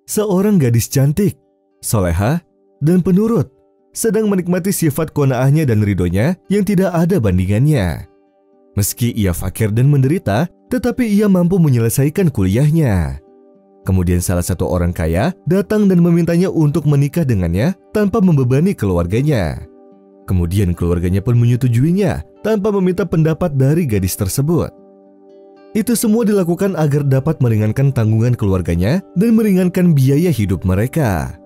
Seorang gadis cantik, solehah, dan penurut, sedang menikmati sifat qanaahnya dan ridhonya yang tidak ada bandingannya. Meski ia fakir dan menderita, tetapi ia mampu menyelesaikan kuliahnya. Kemudian salah satu orang kaya datang dan memintanya untuk menikah dengannya tanpa membebani keluarganya. Kemudian keluarganya pun menyetujuinya tanpa meminta pendapat dari gadis tersebut. Itu semua dilakukan agar dapat meringankan tanggungan keluarganya dan meringankan biaya hidup mereka.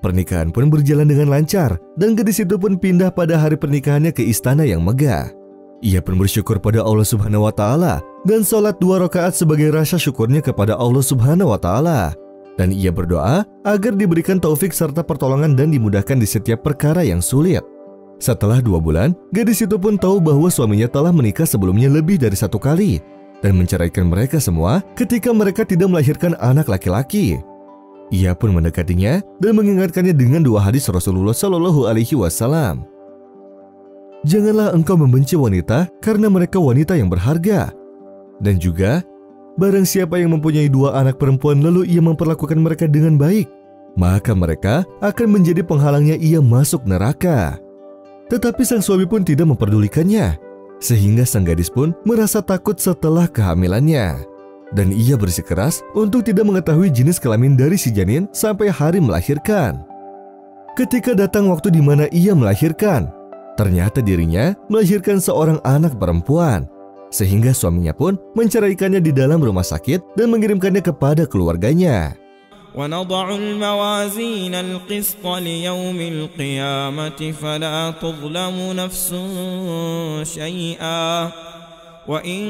Pernikahan pun berjalan dengan lancar dan gadis itu pun pindah pada hari pernikahannya ke istana yang megah. Ia pun bersyukur pada Allah Subhanahu wa Ta'ala dan sholat 2 rakaat sebagai rasa syukurnya kepada Allah Subhanahu wa Ta'ala. Dan ia berdoa agar diberikan taufik serta pertolongan dan dimudahkan di setiap perkara yang sulit. Setelah 2 bulan, gadis itu pun tahu bahwa suaminya telah menikah sebelumnya lebih dari 1 kali dan menceraikan mereka semua ketika mereka tidak melahirkan anak laki-laki. Ia pun mendekatinya dan mengingatkannya dengan 2 hadis Rasulullah Shallallahu Alaihi Wasallam. Janganlah engkau membenci wanita karena mereka wanita yang berharga. Dan juga, barang siapa yang mempunyai 2 anak perempuan lalu ia memperlakukan mereka dengan baik, maka mereka akan menjadi penghalangnya ia masuk neraka. Tetapi sang suami pun tidak memperdulikannya, sehingga sang gadis pun merasa takut setelah kehamilannya. Dan ia bersikeras untuk tidak mengetahui jenis kelamin dari si janin sampai hari melahirkan. Ketika datang waktu di mana ia melahirkan, ternyata dirinya melahirkan seorang anak perempuan, sehingga suaminya pun menceraikannya di dalam rumah sakit dan mengirimkannya kepada keluarganya. وَنَضَعُ الْمَوَازِينَ الْقِسْطَ لِيَوْمِ الْقِيَامَةِ فَلَا تُظْلَمُ نَفْسٌ شَيْئًا وَإِنْ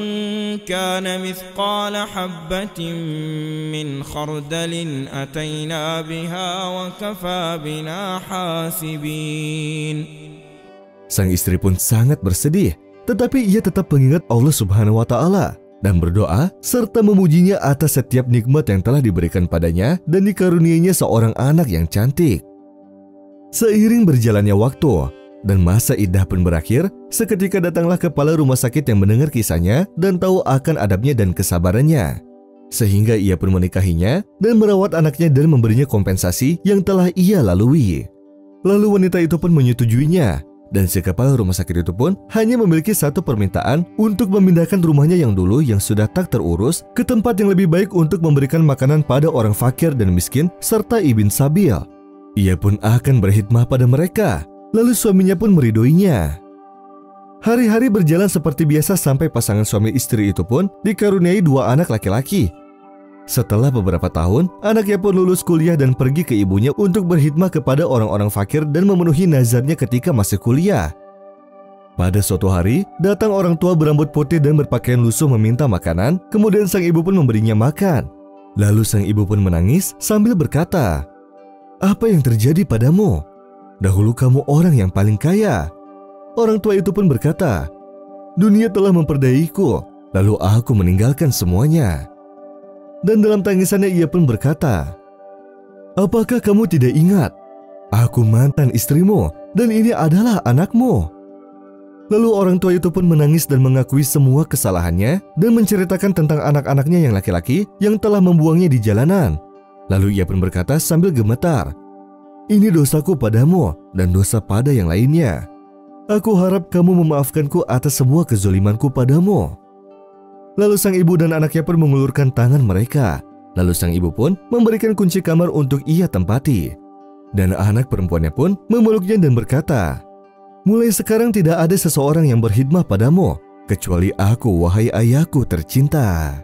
كَانَ مِثْقَالَ حَبَّةٍ مِّنْ خَرْدَلٍ أَتَيْنَا بِهَا وَكَفَى بِنَا حَاسِبِينَ. Sang istri pun sangat bersedih, tetapi ia tetap mengingat Allah Subhanahu wa Ta'ala dan berdoa serta memujinya atas setiap nikmat yang telah diberikan padanya dan dikaruniainya seorang anak yang cantik. Seiring berjalannya waktu dan masa iddah pun berakhir, seketika datanglah kepala rumah sakit yang mendengar kisahnya dan tahu akan adabnya dan kesabarannya. Sehingga ia pun menikahinya dan merawat anaknya dan memberinya kompensasi yang telah ia lalui. Lalu wanita itu pun menyetujuinya. Dan si kepala rumah sakit itu pun hanya memiliki 1 permintaan untuk memindahkan rumahnya yang dulu yang sudah tak terurus ke tempat yang lebih baik untuk memberikan makanan pada orang fakir dan miskin serta ibn sabil. Ia pun akan berkhidmah pada mereka. Lalu suaminya pun meridhoinya. Hari-hari berjalan seperti biasa sampai pasangan suami istri itu pun dikaruniai 2 anak laki-laki. Setelah beberapa tahun, anaknya pun lulus kuliah dan pergi ke ibunya untuk berkhidmah kepada orang-orang fakir dan memenuhi nazarnya ketika masih kuliah. Pada suatu hari, datang orang tua berambut putih dan berpakaian lusuh meminta makanan, kemudian sang ibu pun memberinya makan. Lalu sang ibu pun menangis sambil berkata, "Apa yang terjadi padamu? Dahulu kamu orang yang paling kaya." Orang tua itu pun berkata, "Dunia telah memperdayaiku, lalu aku meninggalkan semuanya." Dan dalam tangisannya ia pun berkata, "Apakah kamu tidak ingat? Aku mantan istrimu dan ini adalah anakmu." Lalu orang tua itu pun menangis dan mengakui semua kesalahannya dan menceritakan tentang anak-anaknya yang laki-laki yang telah membuangnya di jalanan. Lalu ia pun berkata sambil gemetar, "Ini dosaku padamu dan dosa pada yang lainnya. Aku harap kamu memaafkanku atas semua kezolimanku padamu." Lalu sang ibu dan anaknya pun mengulurkan tangan mereka. Lalu sang ibu pun memberikan kunci kamar untuk ia tempati. Dan anak perempuannya pun memeluknya dan berkata, "Mulai sekarang tidak ada seseorang yang berkhidmah padamu, kecuali aku, wahai ayahku tercinta."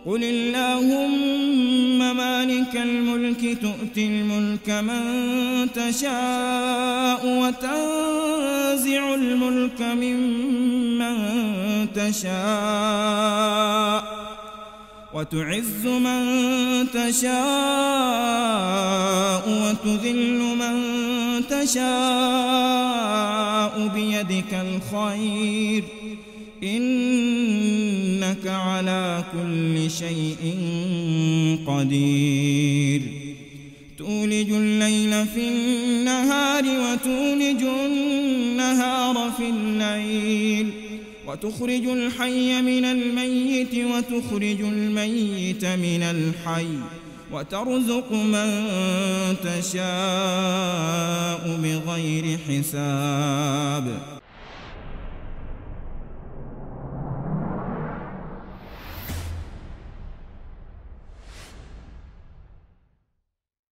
قل اللهم مالك الملك تؤتي الملك من تشاء وتنزع الملك ممن تشاء وتعز من تشاء وتذل من تشاء بيدك الخير إنك على كل شيء قدير تولج الليل في النهار وتولج النهار في الليل وتخرج الحي من الميت وتخرج الميت من الحي وترزق من تشاء بغير حساب